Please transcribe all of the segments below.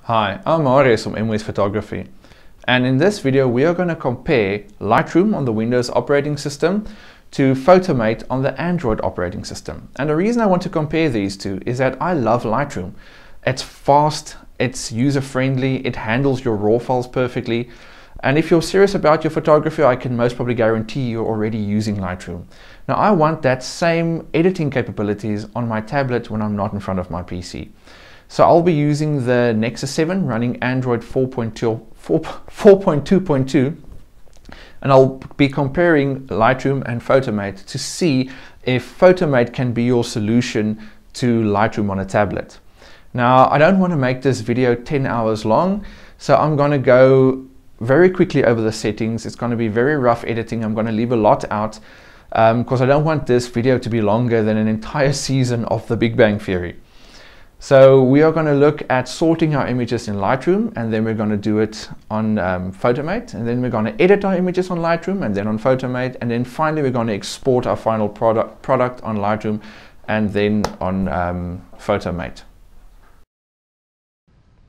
Hi, I'm Marius from MWest Photography, and in this video we are going to compare Lightroom on the Windows operating system to Photomate on the Android operating system. And the reason I want to compare these two is that I love Lightroom. It's fast, it's user-friendly, it handles your RAW files perfectly, and if you're serious about your photography, I can most probably guarantee you're already using Lightroom. Now I want that same editing capabilities on my tablet when I'm not in front of my PC. So I'll be using the Nexus 7 running Android 4.2.2, and I'll be comparing Lightroom and Photomate to see if Photomate can be your solution to Lightroom on a tablet. Now I don't want to make this video 10 hours long, so I'm going to go very quickly over the settings. It's going to be very rough editing. I'm going to leave a lot out because I don't want this video to be longer than an entire season of The Big Bang Theory. So we are going to look at sorting our images in Lightroom, and then we're going to do it on Photomate, and then we're going to edit our images on Lightroom and then on Photomate, and then finally we're going to export our final product on Lightroom and then on Photomate.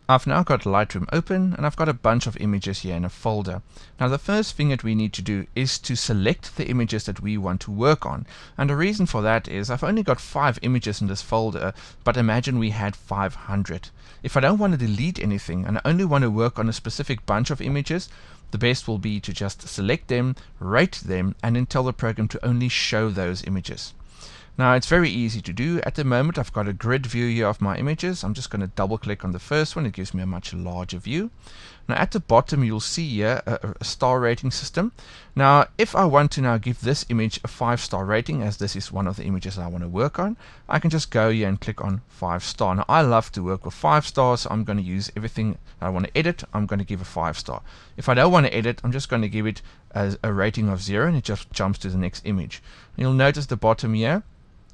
I've now got Lightroom open and I've got a bunch of images here in a folder. Now the first thing that we need to do is to select the images that we want to work on. And the reason for that is I've only got 5 images in this folder, but imagine we had 500. If I don't want to delete anything and I only want to work on a specific bunch of images, the best will be to just select them, rate them, and then tell the program to only show those images. Now it's very easy to do. At the moment I've got a grid view here of my images. I'm just going to double click on the first one. It gives me a much larger view. Now at the bottom you'll see here a star rating system. Now if I want to now give this image a 5-star rating, as this is one of the images I want to work on, I can just go here and click on 5-star. Now I love to work with 5 stars, so I'm going to use everything I want to edit. I'm going to give a 5-star. If I don't want to edit, I'm just going to give it a rating of 0 and it just jumps to the next image. And you'll notice the bottom here,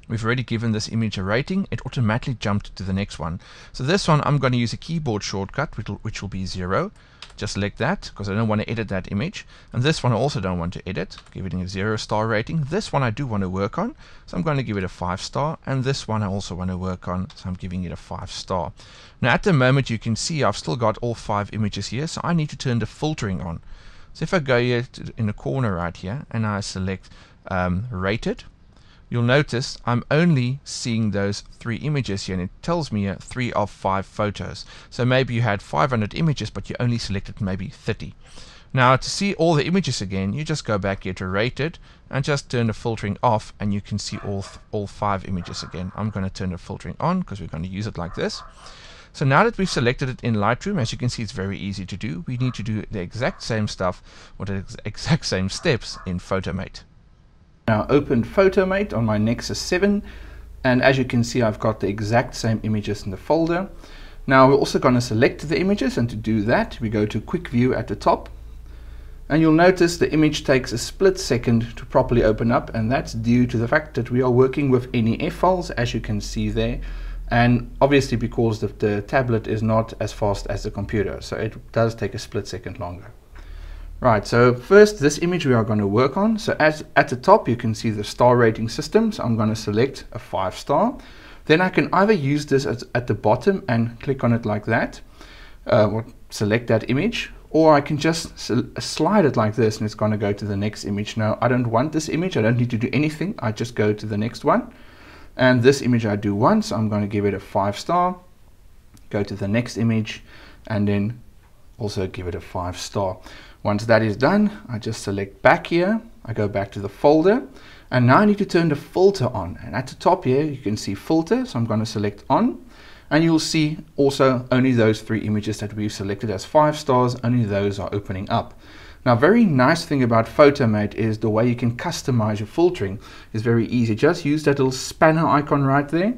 we've already given this image a rating, it automatically jumped to the next one. So this one I'm going to use a keyboard shortcut which will be 0. Just select that because I don't want to edit that image. And this one I also don't want to edit, give it a 0-star rating. This one I do want to work on, so I'm going to give it a 5-star. And this one I also want to work on, so I'm giving it a 5-star. Now at the moment you can see I've still got all 5 images here, so I need to turn the filtering on. So if I go here in the corner right here and I select rated, you'll notice I'm only seeing those 3 images here, and it tells me 3 of 5 photos. So maybe you had 500 images, but you only selected maybe 30. Now to see all the images again, you just go back here to rated and just turn the filtering off, and you can see all 5 images again. I'm going to turn the filtering on because we're going to use it like this. So now that we've selected it in Lightroom, as you can see it's very easy to do. We need to do the exact same stuff or the exact same steps in Photomate. Now open Photomate on my Nexus 7, and as you can see I've got the exact same images in the folder. Now we're also going to select the images, and to do that we go to Quick View at the top, and you'll notice the image takes a split second to properly open up, and that's due to the fact that we are working with NEF files, as you can see there, and obviously because the tablet is not as fast as the computer, so it does take a split second longer. Right, so first this image we are going to work on. So as at the top you can see the star rating system, so I'm going to select a 5-star. Then I can either use this at the bottom and click on it like that, or select that image, or I can just slide it like this and it's going to go to the next image. Now I don't want this image, I don't need to do anything, I just go to the next one. And this image I do once, so I'm going to give it a 5-star, go to the next image, and then also give it a 5-star. Once that is done, I just select back here, I go back to the folder, and now I need to turn the filter on. And at the top here you can see filter, so I'm going to select on, and you'll see also only those 3 images that we've selected as 5 stars, only those are opening up. Now very nice thing about Photomate is the way you can customize your filtering is very easy. Just use that little spanner icon right there,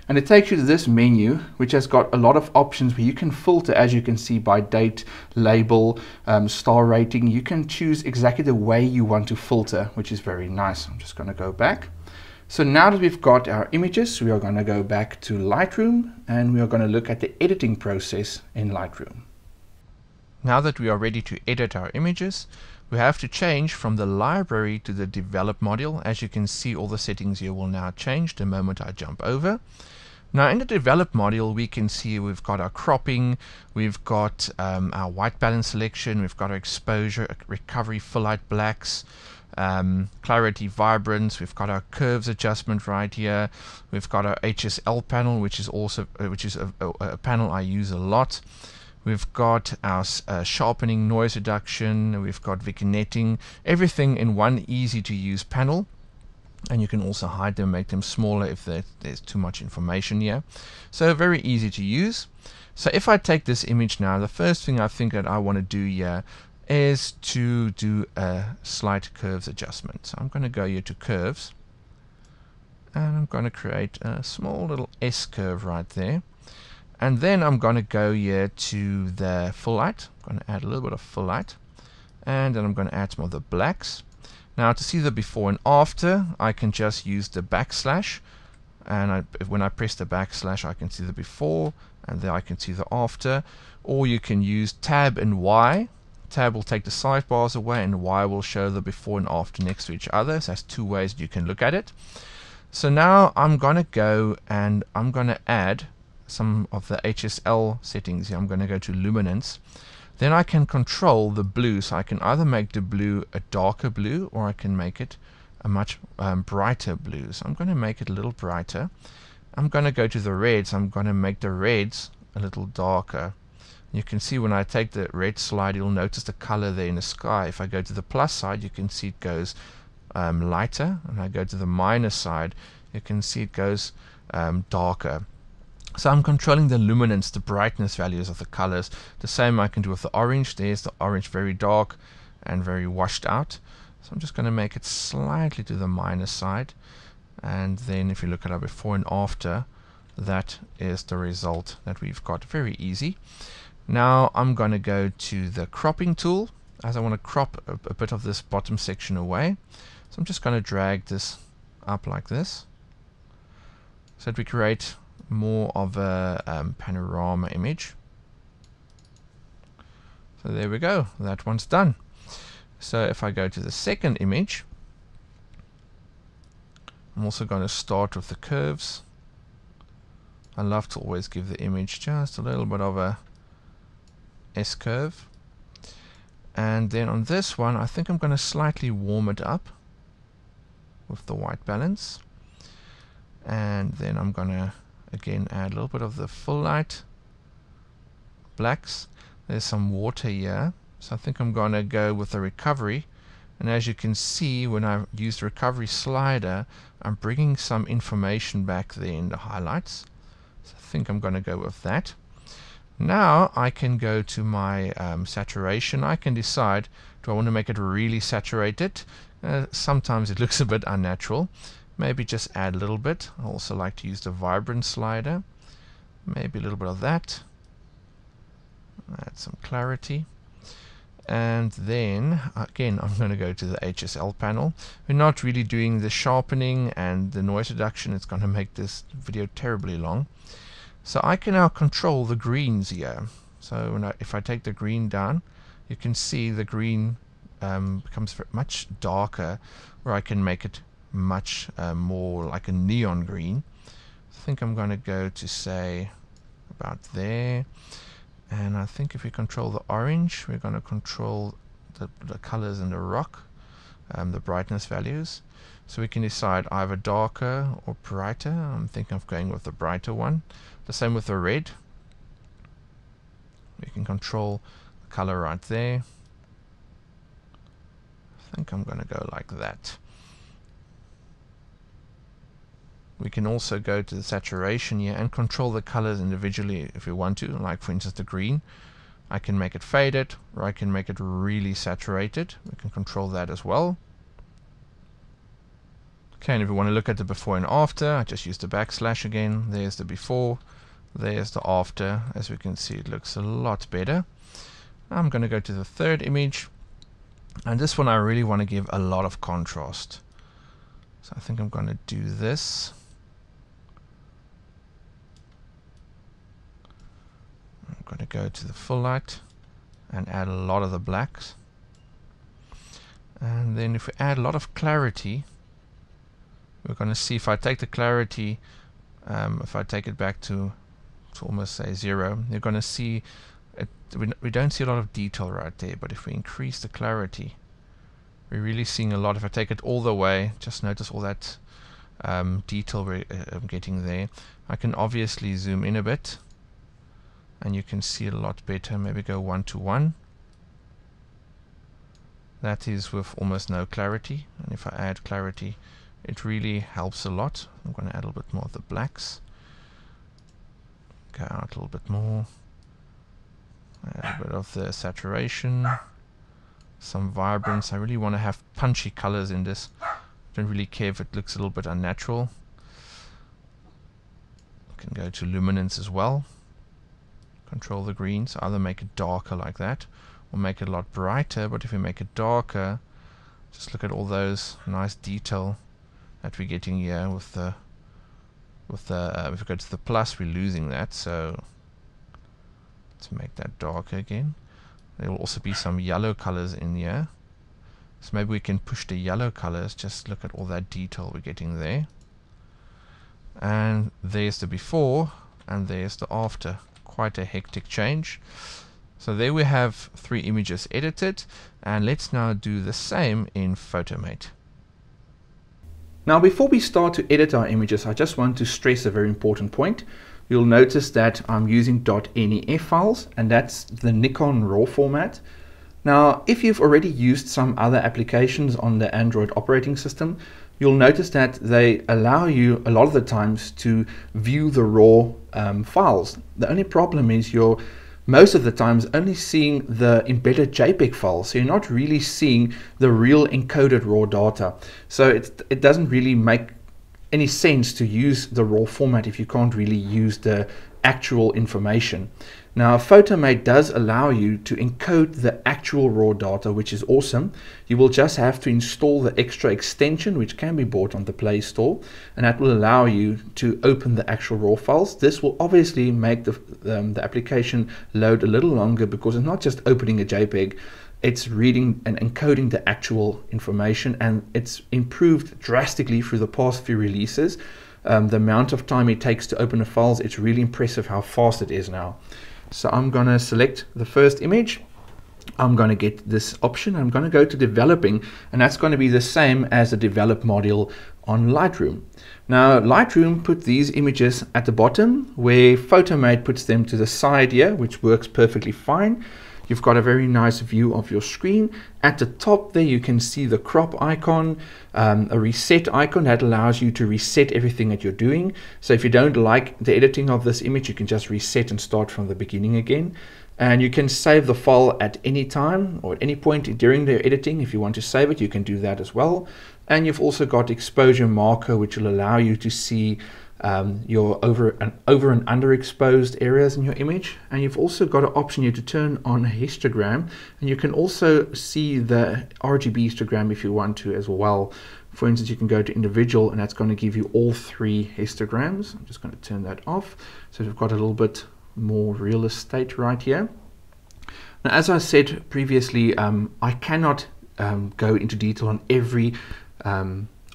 and it takes you to this menu which has got a lot of options where you can filter, as you can see, by date, label, star rating. You can choose exactly the way you want to filter, which is very nice. I'm just going to go back. So now that we've got our images, we are going to go back to Lightroom and we are going to look at the editing process in Lightroom. Now that we are ready to edit our images, we have to change from the library to the develop module. As you can see, all the settings here will now change the moment I jump over. Now in the develop module we can see we've got our cropping, we've got our white balance selection, we've got our exposure, recovery, full light blacks, clarity, vibrance, we've got our curves adjustment right here, we've got our HSL panel, which is also a panel I use a lot. We've got our sharpening, noise reduction, we've got vignetting, everything in one easy to use panel. And you can also hide them, make them smaller if there's too much information here. So very easy to use. So if I take this image now, the first thing I think that I want to do here is to do a slight curves adjustment. So I'm going to go here to curves, and I'm going to create a small little S curve right there. And then I'm going to go here to the full light. I'm going to add a little bit of full light, and then I'm going to add some of the blacks. Now to see the before and after, I can just use the backslash, and when I press the backslash I can see the before, and there I can see the after. Or you can use Tab and Y. Tab will take the sidebars away, and Y will show the before and after next to each other. So that's two ways you can look at it. So now I'm going to go and I'm going to add some of the HSL settings here. I'm going to go to luminance. Then I can control the blue, so I can either make the blue a darker blue or I can make it a much brighter blue. So I'm going to make it a little brighter. I'm going to go to the reds. I'm going to make the reds a little darker. You can see when I take the red slide, you'll notice the color there in the sky. If I go to the plus side, you can see it goes lighter, and I go to the minus side, you can see it goes darker. So I'm controlling the luminance, the brightness values of the colors. The same I can do with the orange. There's the orange very dark and very washed out. So I'm just going to make it slightly to the minus side. And then if you look at our before and after, that is the result that we've got. Very easy. Now I'm going to go to the cropping tool, as I want to crop a bit of this bottom section away. So I'm just going to drag this up like this, so that we create more of a panorama image. So there we go, that one's done. So if I go to the second image, I'm also going to start with the curves. I love to always give the image just a little bit of a S curve. And then on this one, I think I'm going to slightly warm it up with the white balance. And then I'm going to again add a little bit of the full light blacks. There's some water here, so I think I'm going to go with the recovery. And as you can see, when I use the recovery slider, I'm bringing some information back there in the highlights. So I think I'm going to go with that. Now I can go to my saturation. I can decide, do I want to make it really saturated? Sometimes it looks a bit unnatural. Maybe just add a little bit. I also like to use the vibrance slider. Maybe a little bit of that. Add some clarity. And then again I'm going to go to the HSL panel. We're not really doing the sharpening and the noise reduction. It's going to make this video terribly long. So I can now control the greens here. So if I take the green down, you can see the green becomes much darker, where I can make it much more like a neon green. I think I'm going to go to say about there. And I think if we control the orange, we're going to control the colors in the rock, the brightness values. So we can decide either darker or brighter. I'm thinking of going with the brighter one. The same with the red. We can control the color right there. I think I'm going to go like that. We can also go to the saturation here and control the colors individually if we want to. Like for instance the green, I can make it faded, or I can make it really saturated. We can control that as well. Okay, and if we want to look at the before and after, I just use the backslash again. There's the before, there's the after. As we can see, it looks a lot better. I'm going to go to the third image, and this one I really want to give a lot of contrast. So I think I'm going to do this. I'm going to go to the full light and add a lot of the blacks. And then if we add a lot of clarity, we're going to see if I take the clarity if I take it back to almost say 0, you're going to see we don't see a lot of detail right there, but if we increase the clarity, we're really seeing a lot. If I take it all the way, just notice all that detail we're getting there. I can obviously zoom in a bit, and you can see a lot better. Maybe go 1:1. That is with almost no clarity, and if I add clarity, it really helps a lot. I'm going to add a little bit more of the blacks. Go out a little bit more. Add a bit of the saturation, some vibrance. I really want to have punchy colors in this. Don't really care if it looks a little bit unnatural. I can go to luminance as well. Control the green, so either make it darker like that, or make it a lot brighter. But if we make it darker, just look at all those nice detail that we're getting here with the if we go to the plus, we're losing that. So let's make that darker again. There will also be some yellow colors in here, so maybe we can push the yellow colors. Just look at all that detail we're getting there, and there's the before and there's the after. Quite a hectic change. So there we have 3 images edited, and let's now do the same in Photomate. Now before we start to edit our images, I just want to stress a very important point. You'll notice that I'm using .nef files, and that's the Nikon RAW format. Now if you've already used some other applications on the Android operating system, you'll notice that they allow you a lot of the times to view the raw files. The only problem is you're most of the times only seeing the embedded JPEG files, so you're not really seeing the real encoded raw data. So it doesn't really make any sense to use the raw format if you can't really use the actual information. Now Photomate does allow you to encode the actual raw data, which is awesome. You will just have to install the extra extension, which can be bought on the Play Store, and that will allow you to open the actual raw files. This will obviously make the application load a little longer, because it's not just opening a JPEG, it's reading and encoding the actual information, and it's improved drastically through the past few releases. The amount of time it takes to open the files, it's really impressive how fast it is now. So I'm going to select the first image. I'm going to get this option. I'm going to go to developing, and that's going to be the same as the develop module on Lightroom. Now Lightroom put these images at the bottom, where Photomate puts them to the side here, which works perfectly fine. You've got a very nice view of your screen. At the top there you can see the crop icon, a reset icon that allows you to reset everything that you're doing. So if you don't like the editing of this image, you can just reset and start from the beginning again. And you can save the file at any time or at any point during the editing. If you want to save it, you can do that as well. And you've also got exposure marker, which will allow you to see your over and underexposed areas in your image. And you've also got an option here to turn on a histogram, and you can also see the RGB histogram if you want to as well. For instance, you can go to individual, and that's going to give you all 3 histograms. I'm just going to turn that off, so we've got a little bit more real estate right here. Now, as I said previously, I cannot go into detail on every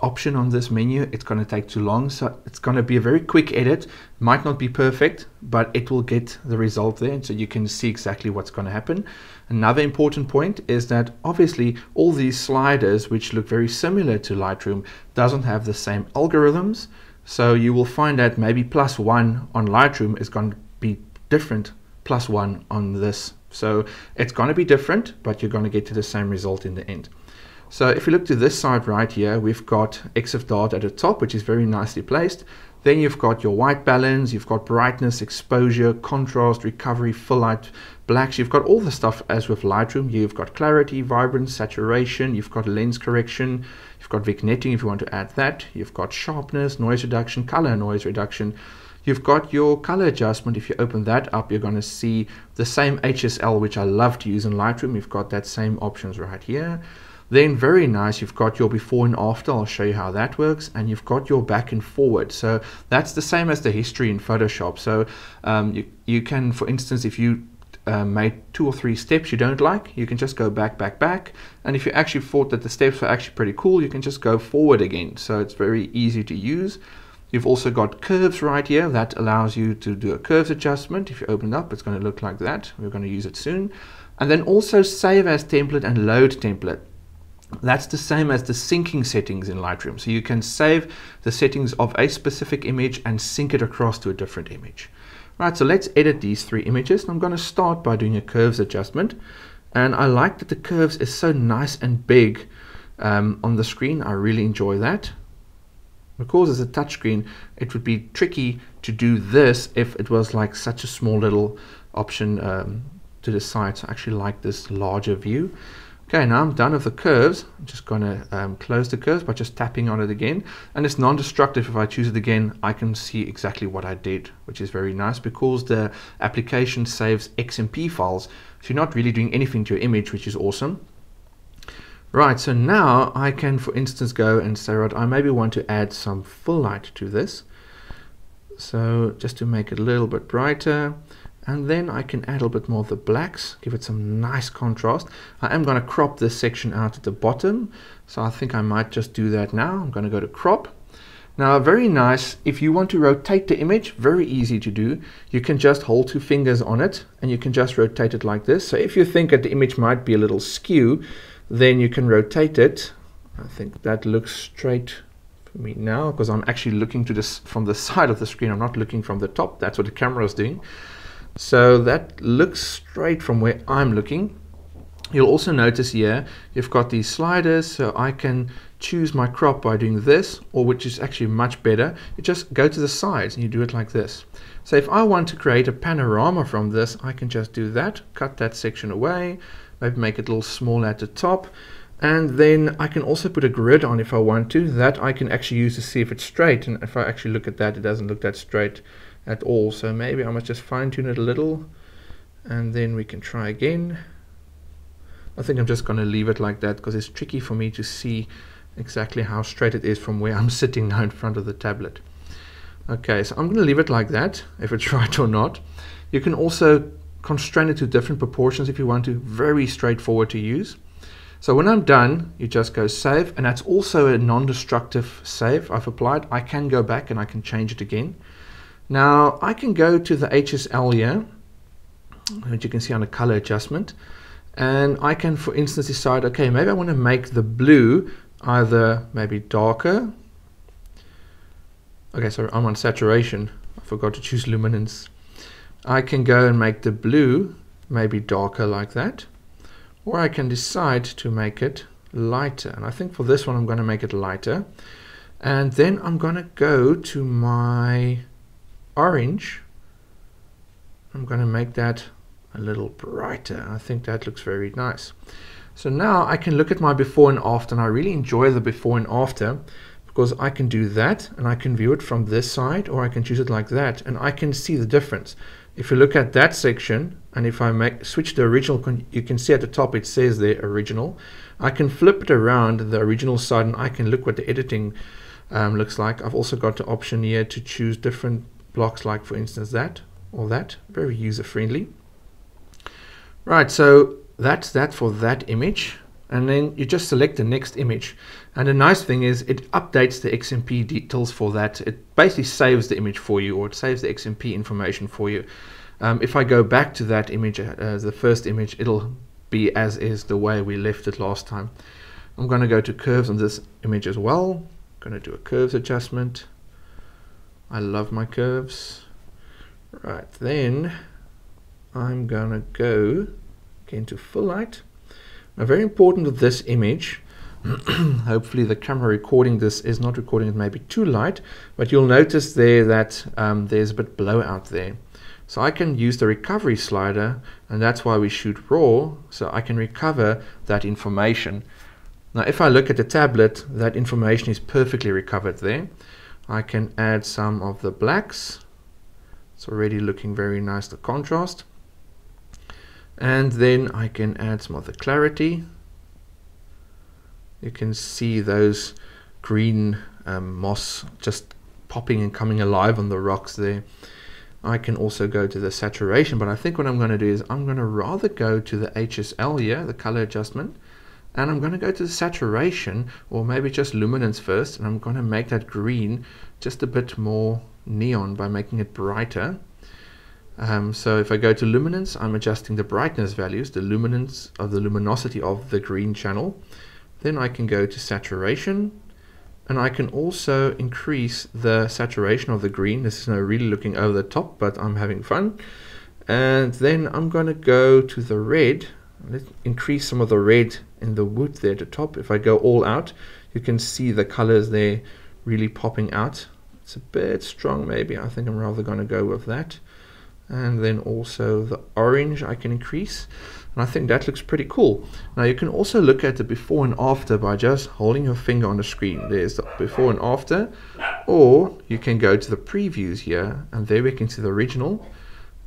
option on this menu. It's going to take too long, so it's going to be a very quick edit. Might not be perfect, but it will get the result there, so you can see exactly what's going to happen. Another important point is that obviously all these sliders, which look very similar to Lightroom, doesn't have the same algorithms. So you will find that maybe +1 on Lightroom is going to be different +1 on this. So it's going to be different, but you're going to get to the same result in the end. So if you look to this side right here, we've got EXIF data at the top, which is very nicely placed. Then you've got your white balance, you've got brightness, exposure, contrast, recovery, fill light, blacks. You've got all the stuff as with Lightroom. You've got clarity, vibrance, saturation, you've got lens correction, you've got vignetting if you want to add that. You've got sharpness, noise reduction, color noise reduction. You've got your color adjustment. If you open that up, you're going to see the same HSL, which I love to use in Lightroom. You've got that same options right here. Then very nice, you've got your before and after. I'll show you how that works. And you've got your back and forward. So that's the same as the history in Photoshop. So you can, for instance, if you made 2 or 3 steps you don't like, you can just go back. And if you actually thought that the steps were actually pretty cool, you can just go forward again. So it's very easy to use. You've also got curves right here. That allows you to do a curves adjustment. If you open it up, it's going to look like that. We're going to use it soon. And then also save as template and load template. That's the same as the syncing settings in Lightroom. So you can save the settings of a specific image and sync it across to a different image. Right, so let's edit these 3 images. I'm going to start by doing a curves adjustment. And I like that the curves is so nice and big on the screen. I really enjoy that. Because as a touchscreen, it would be tricky to do this if it was like such a small little option to the side. So I actually like this larger view. Okay, now I'm done with the curves. I'm just going to close the curves by just tapping on it again. And it's non-destructive. If I choose it again, I can see exactly what I did, which is very nice because the application saves XMP files. So you're not really doing anything to your image, which is awesome. Right, so now I can, for instance, go and say, right, I maybe want to add some full light to this. So just to make it a little bit brighter. And then I can add a little bit more of the blacks, give it some nice contrast. I am going to crop this section out at the bottom. So I think I might just do that now. I'm going to go to crop. Now, very nice. If you want to rotate the image, very easy to do. You can just hold 2 fingers on it and you can just rotate it like this. So if you think that the image might be a little skew, then you can rotate it. I think that looks straight for me now because I'm actually looking to this from the side of the screen. I'm not looking from the top. That's what the camera is doing. So that looks straight from where I'm looking. You'll also notice here you've got these sliders, so I can choose my crop by doing this, or which is actually much better, you just go to the sides and you do it like this. So if I want to create a panorama from this, I can just do that, cut that section away, maybe make it a little smaller at the top, and then I can also put a grid on if I want to. That I can actually use to see if it's straight, and if I actually look at that, it doesn't look that straight at all. So maybe I must just fine tune it a little, and then we can try again. I think I'm just going to leave it like that because it's tricky for me to see exactly how straight it is from where I'm sitting now in front of the tablet. Okay, so I'm going to leave it like that, if it's right or not. You can also constrain it to different proportions if you want to. Very straightforward to use. So when I'm done, you just go save, and that's also a non-destructive save I've applied. I can go back and I can change it again. Now I can go to the HSL here, which you can see on the color adjustment, and I can, for instance, decide, okay, maybe I want to make the blue either maybe darker. Okay, so I'm on saturation. I forgot to choose luminance. I can go and make the blue maybe darker like that, or I can decide to make it lighter. And I think for this one I'm going to make it lighter, and then I'm going to go to my orange. I'm going to make that a little brighter. I think that looks very nice. So now I can look at my before and after, and I really enjoy the before and after because I can do that and I can view it from this side, or I can choose it like that, and I can see the difference. If you look at that section, and if I switch the original, you can see at the top it says the original. I can flip it around the original side and I can look what the editing looks like. I've also got the option here to choose different blocks, like for instance that or that. Very user friendly. Right, so that's that for that image, and then you just select the next image, and the nice thing is it updates the XMP details for that. It basically saves the image for you, or it saves the XMP information for you. If I go back to that image, the first image, it'll be as is the way we left it last time. I'm going to go to curves on this image as well. I'm going to do a curves adjustment. I love my curves. Right, then I'm going to go again to full light. Now, very important with this image, hopefully the camera recording this is not recording it maybe too light, but you'll notice there that there's a bit blowout there. So I can use the recovery slider, and that's why we shoot raw, so I can recover that information. Now if I look at the tablet, that information is perfectly recovered there. I can add some of the blacks. It's already looking very nice, the contrast. And then I can add some of the clarity. You can see those green moss just popping and coming alive on the rocks there. I can also go to the saturation, but I think what I'm going to do is I'm going to rather go to the HSL here, the color adjustment, And I'm going to go to the saturation, or maybe just luminance first, and I'm going to make that green just a bit more neon by making it brighter. So if I go to luminance, I'm adjusting the brightness values, the luminance of the luminosity of the green channel. Then I can go to saturation, and I can also increase the saturation of the green. This is now really looking over the top, but I'm having fun. And then I'm going to go to the red. Let's increase some of the red in the wood there at the top. If I go all out, you can see the colors there really popping out. It's a bit strong maybe. I think I'm rather going to go with that. And then also the orange I can increase, and I think that looks pretty cool. Now you can also look at the before and after by just holding your finger on the screen. There's the before and after, or you can go to the previews here, and there we can see the original.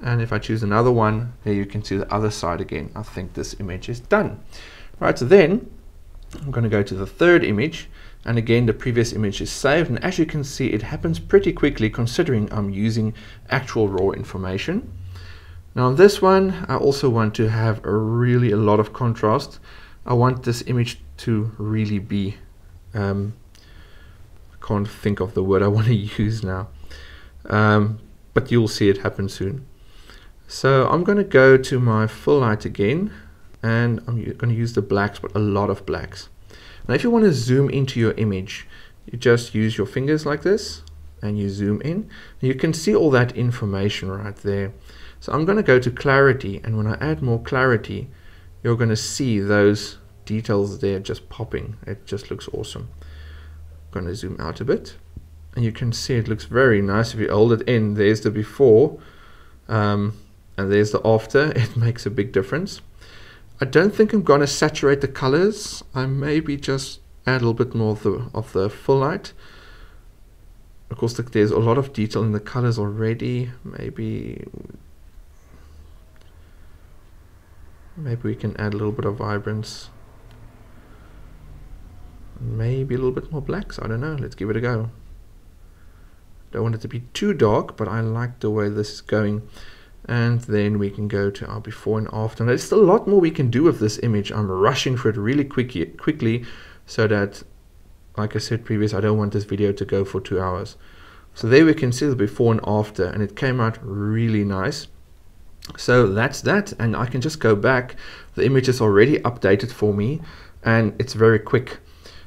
And if I choose another one, there you can see the other side again. I think this image is done. Right, so then I'm going to go to the third image, and again the previous image is saved, and as you can see it happens pretty quickly considering I'm using actual raw information. Now on this one I also want to have a lot of contrast. I want this image to really be, I can't think of the word I want to use now, but you'll see it happen soon. So I'm going to go to my full light again, and I'm going to use the blacks, but a lot of blacks. Now if you want to zoom into your image, you just use your fingers like this and you zoom in. You can see all that information right there. So I'm going to go to clarity, and when I add more clarity, you're going to see those details there just popping. It just looks awesome. I'm going to zoom out a bit, and you can see it looks very nice. If you hold it in, there's the before and there's the after. It makes a big difference. I don't think I'm going to saturate the colors. I maybe just add a little bit more of the full light. Of course, there's a lot of detail in the colors already. Maybe we can add a little bit of vibrance. Maybe a little bit more blacks. I don't know. Let's give it a go. Don't want it to be too dark, but I like the way this is going. And then we can go to our before and after. Now, there's still a lot more we can do with this image. I'm rushing for it really quickly so that, like I said previously, I don't want this video to go for 2 hours. So there we can see the before and after, and it came out really nice. So that's that, and I can just go back. The image is already updated for me, and it's very quick.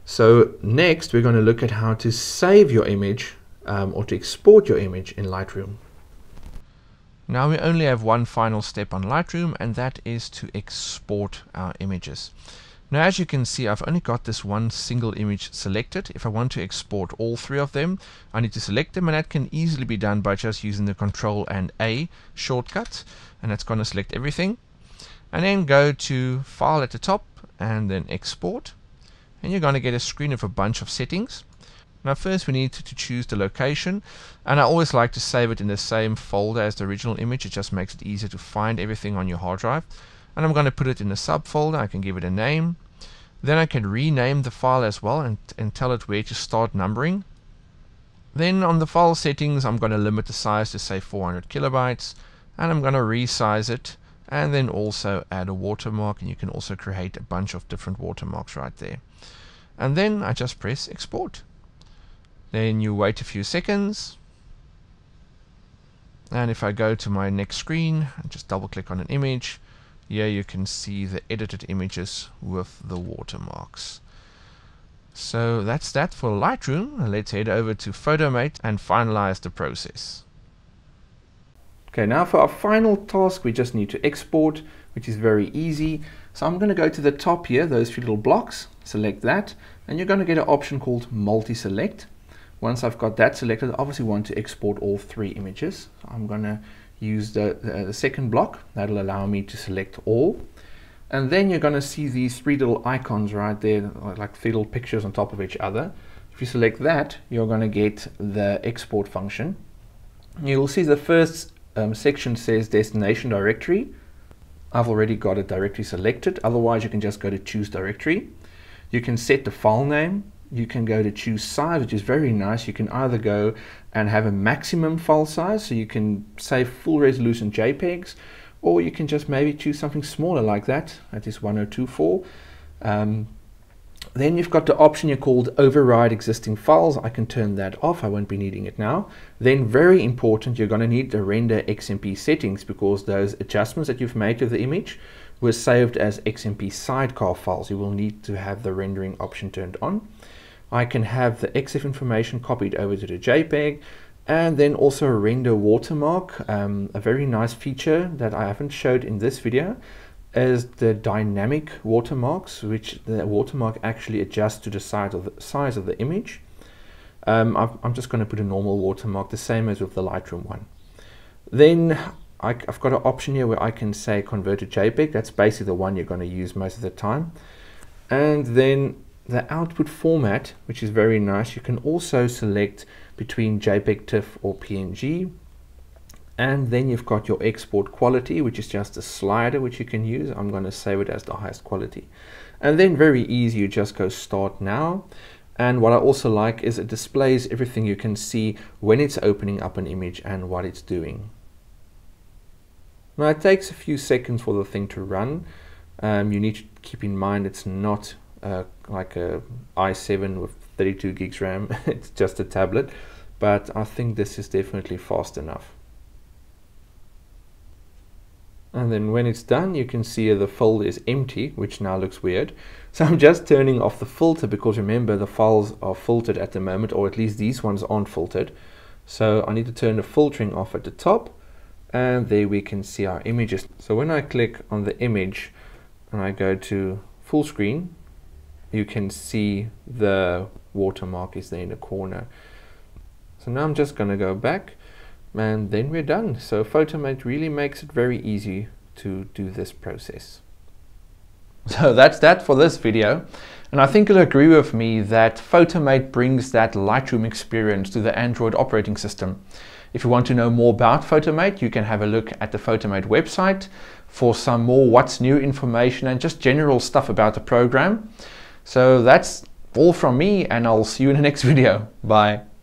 So next we're going to look at how to save your image or to export your image in Lightroom. Now we only have one final step on Lightroom, and that is to export our images. Now as you can see, I've only got this one single image selected. If I want to export all three of them, I need to select them, and that can easily be done by just using the Control and A shortcut, and that's going to select everything. And then go to File at the top and then Export, and you're going to get a screen of a bunch of settings. Now first we need to choose the location, and I always like to save it in the same folder as the original image. It just makes it easier to find everything on your hard drive. And I'm going to put it in a subfolder. I can give it a name. Then I can rename the file as well and tell it where to start numbering. Then on the file settings, I'm going to limit the size to say 400 kilobytes, and I'm going to resize it, and then also add a watermark, and you can also create a bunch of different watermarks right there. And then I just press export. Then you wait a few seconds, and if I go to my next screen and just double click on an image, here you can see the edited images with the watermarks. So that's that for Lightroom. Let's head over to Photomate and finalize the process. Okay, now for our final task, we just need to export, which is very easy. So I'm going to go to the top here, those few little blocks, select that, and you're going to get an option called multi-select. Once I've got that selected, I obviously want to export all three images. So I'm going to use the second block. That'll allow me to select all. And then you're going to see these three little icons right there, like three little pictures on top of each other. If you select that, you're going to get the export function. You'll see the first section says destination directory. I've already got a directory selected. Otherwise, you can just go to choose directory. You can set the file name. You can go to choose size, which is very nice. You can either go and have a maximum file size, so you can save full resolution JPEGs, or you can just maybe choose something smaller like that. That is 1024. Then you've got the option here called override existing files. I can turn that off. I won't be needing it now. Then very important, you're going to need the render XMP settings, because those adjustments that you've made to the image were saved as XMP sidecar files. You will need to have the rendering option turned on. I can have the EXIF information copied over to the JPEG, and then also a render watermark. A very nice feature that I haven't showed in this video is the dynamic watermarks, which the watermark actually adjusts to the size of the image. I'm just going to put a normal watermark, the same as with the Lightroom one. Then I've got an option here where I can say convert to JPEG. That's basically the one you're going to use most of the time. And then the output format, which is very nice. You can also select between JPEG, TIFF or PNG. And then you've got your export quality, which is just a slider which you can use. I'm going to save it as the highest quality. And then very easy, you just go start now. And what I also like is it displays everything you can see when it's opening up an image and what it's doing. Now it takes a few seconds for the thing to run. You need to keep in mind it's not like a i7 with 32 gigs RAM. It's just a tablet, but I think this is definitely fast enough. And then when it's done, you can see the folder is empty, which now looks weird. So I'm just turning off the filter, because remember the files are filtered at the moment, or at least these ones aren't filtered. So I need to turn the filtering off at the top, and there we can see our images. So when I click on the image and I go to full screen, you can see the watermark is there in the corner. So now I'm just going to go back, and then we're done. So Photomate really makes it very easy to do this process. So that's that for this video, and I think you'll agree with me that Photomate brings that Lightroom experience to the Android operating system. If you want to know more about Photomate, you can have a look at the Photomate website for some more what's new information and just general stuff about the program. So that's all from me, and I'll see you in the next video. Bye.